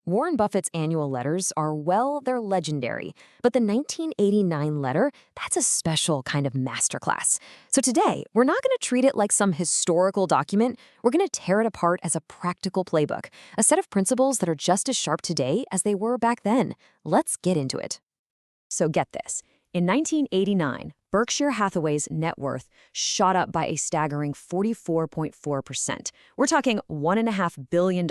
Warren Buffett's annual letters are, well, they're legendary. But the 1989 letter, that's a special kind of masterclass. So today, we're not going to treat it like some historical document. We're going to tear it apart as a practical playbook, a set of principles that are just as sharp today as they were back then. Let's get into it. So get this. In 1989, Berkshire Hathaway's net worth shot up by a staggering 44.4%. We're talking $1.5 billion.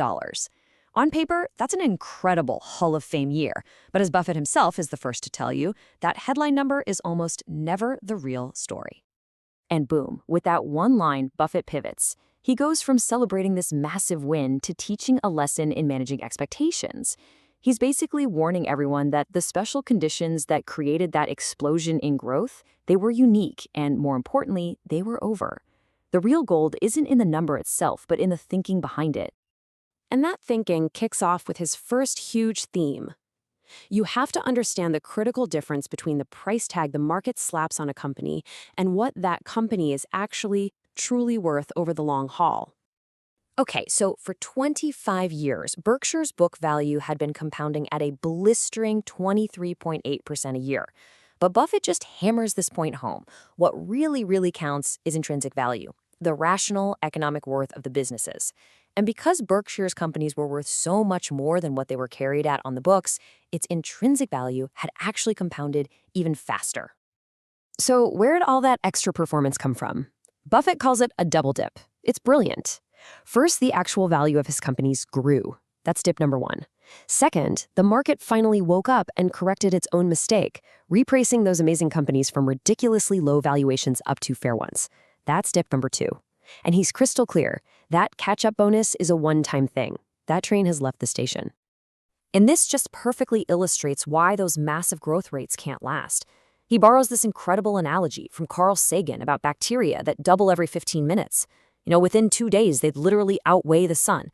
On paper, that's an incredible Hall of Fame year. But as Buffett himself is the first to tell you, that headline number is almost never the real story. And boom, with that one line, Buffett pivots. He goes from celebrating this massive win to teaching a lesson in managing expectations. He's basically warning everyone that the special conditions that created that explosion in growth, they were unique, and more importantly, they were over. The real gold isn't in the number itself, but in the thinking behind it. And that thinking kicks off with his first huge theme. You have to understand the critical difference between the price tag the market slaps on a company and what that company is actually truly worth over the long haul. Okay, so for 25 years, Berkshire's book value had been compounding at a blistering 23.8% a year. But Buffett just hammers this point home. What really counts is intrinsic value, the rational economic worth of the businesses. And because Berkshire's companies were worth so much more than what they were carried at on the books, its intrinsic value had actually compounded even faster. So where did all that extra performance come from? Buffett calls it a double dip. It's brilliant. First, the actual value of his companies grew. That's dip number one. Second, the market finally woke up and corrected its own mistake, repricing those amazing companies from ridiculously low valuations up to fair ones. That's dip number two. And he's crystal clear. That catch-up bonus is a one-time thing. That train has left the station. And this just perfectly illustrates why those massive growth rates can't last. He borrows this incredible analogy from Carl Sagan about bacteria that double every 15 minutes. Within 2 days, they'd literally outweigh the sun.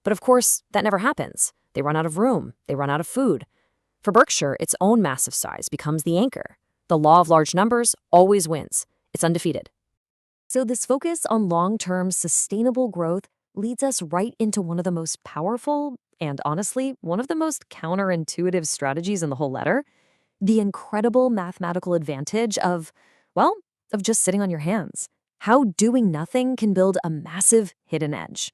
But of course, that never happens. They run out of room. They run out of food. For Berkshire, its own massive size becomes the anchor. The law of large numbers always wins. It's undefeated. So this focus on long-term sustainable growth leads us right into one of the most powerful and honestly, one of the most counterintuitive strategies in the whole letter, the incredible mathematical advantage of just sitting on your hands. How doing nothing can build a massive hidden edge.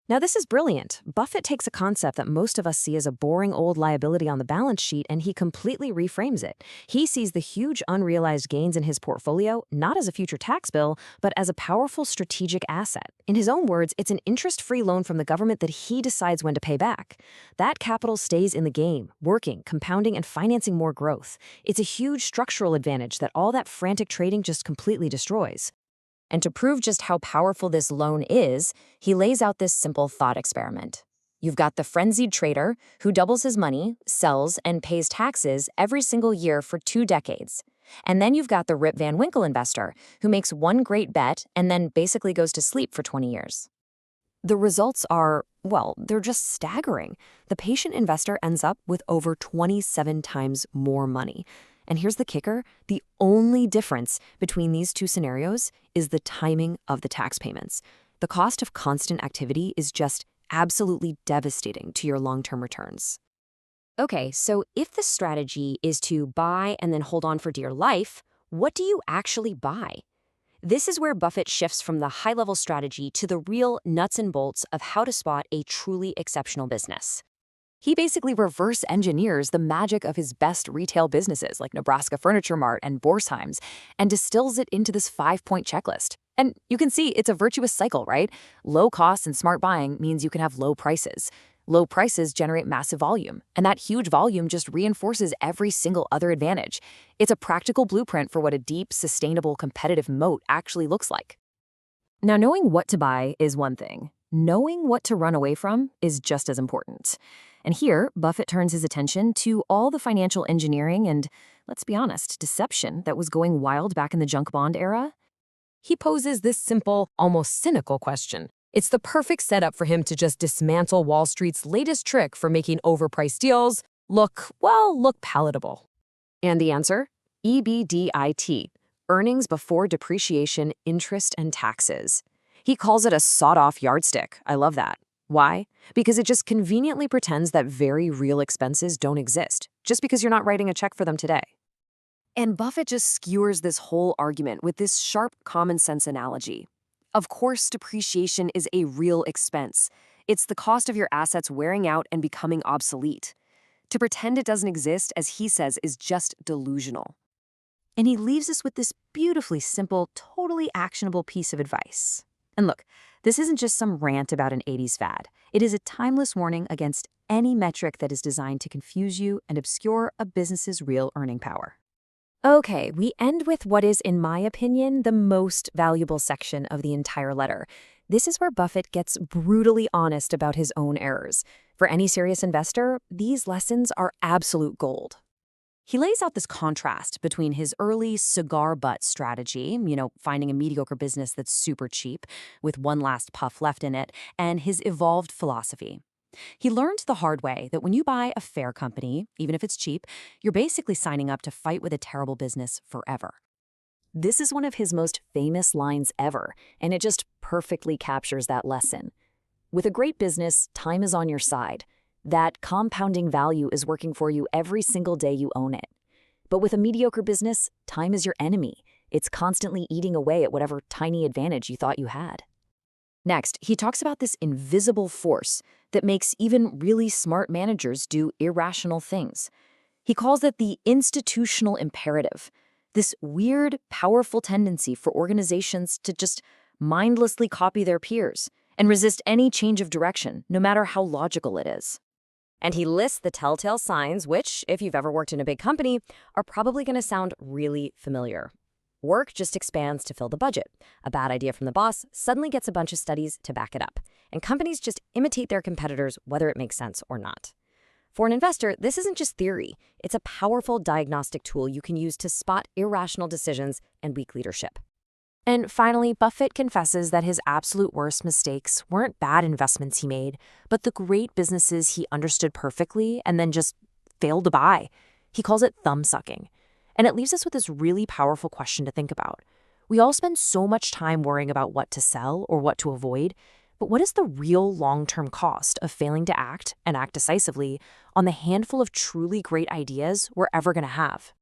Now, this is brilliant. Buffett takes a concept that most of us see as a boring old liability on the balance sheet, and he completely reframes it. He sees the huge unrealized gains in his portfolio not as a future tax bill, but as a powerful strategic asset. In his own words, it's an interest-free loan from the government that he decides when to pay back. That capital stays in the game, working, compounding, and financing more growth. It's a huge structural advantage that all that frantic trading just completely destroys. And to prove just how powerful this loan is, he lays out this simple thought experiment. You've got the frenzied trader who doubles his money, sells, and pays taxes every single year for 2 decades. And then you've got the Rip Van Winkle investor who makes one great bet and then basically goes to sleep for 20 years. The results are, they're just staggering. The patient investor ends up with over 27 times more money. And here's the kicker, the only difference between these two scenarios is the timing of the tax payments. The cost of constant activity is just absolutely devastating to your long-term returns. Okay, so if the strategy is to buy and then hold on for dear life, what do you actually buy? This is where Buffett shifts from the high-level strategy to the real nuts and bolts of how to spot a truly exceptional business. He basically reverse engineers the magic of his best retail businesses like Nebraska Furniture Mart and Borsheim's and distills it into this 5-point checklist. And you can see it's a virtuous cycle, right? Low costs and smart buying means you can have low prices. Low prices generate massive volume, and that huge volume just reinforces every single other advantage. It's a practical blueprint for what a deep, sustainable, competitive moat actually looks like. Now, knowing what to buy is one thing. Knowing what to run away from is just as important. And here, Buffett turns his attention to all the financial engineering and, let's be honest, deception that was going wild back in the junk bond era. He poses this simple, almost cynical question. It's the perfect setup for him to just dismantle Wall Street's latest trick for making overpriced deals look palatable. And the answer? EBDIT, earnings before depreciation, interest, and taxes. He calls it a sawed-off yardstick. I love that. Why? Because it just conveniently pretends that very real expenses don't exist, just because you're not writing a check for them today. And Buffett just skewers this whole argument with this sharp common sense analogy. Of course, depreciation is a real expense. It's the cost of your assets wearing out and becoming obsolete. To pretend it doesn't exist, as he says, is just delusional. And he leaves us with this beautifully simple, totally actionable piece of advice. And look, this isn't just some rant about an 80s fad. It is a timeless warning against any metric that is designed to confuse you and obscure a business's real earning power. Okay, we end with what is, in my opinion, the most valuable section of the entire letter. This is where Buffett gets brutally honest about his own errors. For any serious investor, these lessons are absolute gold. He lays out this contrast between his early cigar butt strategy, finding a mediocre business that's super cheap with one last puff left in it, and his evolved philosophy. He learned the hard way that when you buy a fair company, even if it's cheap, you're basically signing up to fight with a terrible business forever. This is one of his most famous lines ever, and it just perfectly captures that lesson. With a great business, time is on your side. That compounding value is working for you every single day you own it. But with a mediocre business, time is your enemy. It's constantly eating away at whatever tiny advantage you thought you had. Next, he talks about this invisible force that makes even really smart managers do irrational things. He calls it the institutional imperative, this weird, powerful tendency for organizations to just mindlessly copy their peers and resist any change of direction, no matter how logical it is. And he lists the telltale signs, which, if you've ever worked in a big company, are probably going to sound really familiar. Work just expands to fill the budget. A bad idea from the boss suddenly gets a bunch of studies to back it up. And companies just imitate their competitors whether it makes sense or not. For an investor, this isn't just theory. It's a powerful diagnostic tool you can use to spot irrational decisions and weak leadership. And finally, Buffett confesses that his absolute worst mistakes weren't bad investments he made, but the great businesses he understood perfectly and then just failed to buy. He calls it thumb-sucking. And it leaves us with this really powerful question to think about. We all spend so much time worrying about what to sell or what to avoid, but what is the real long-term cost of failing to act and act decisively on the handful of truly great ideas we're ever going to have?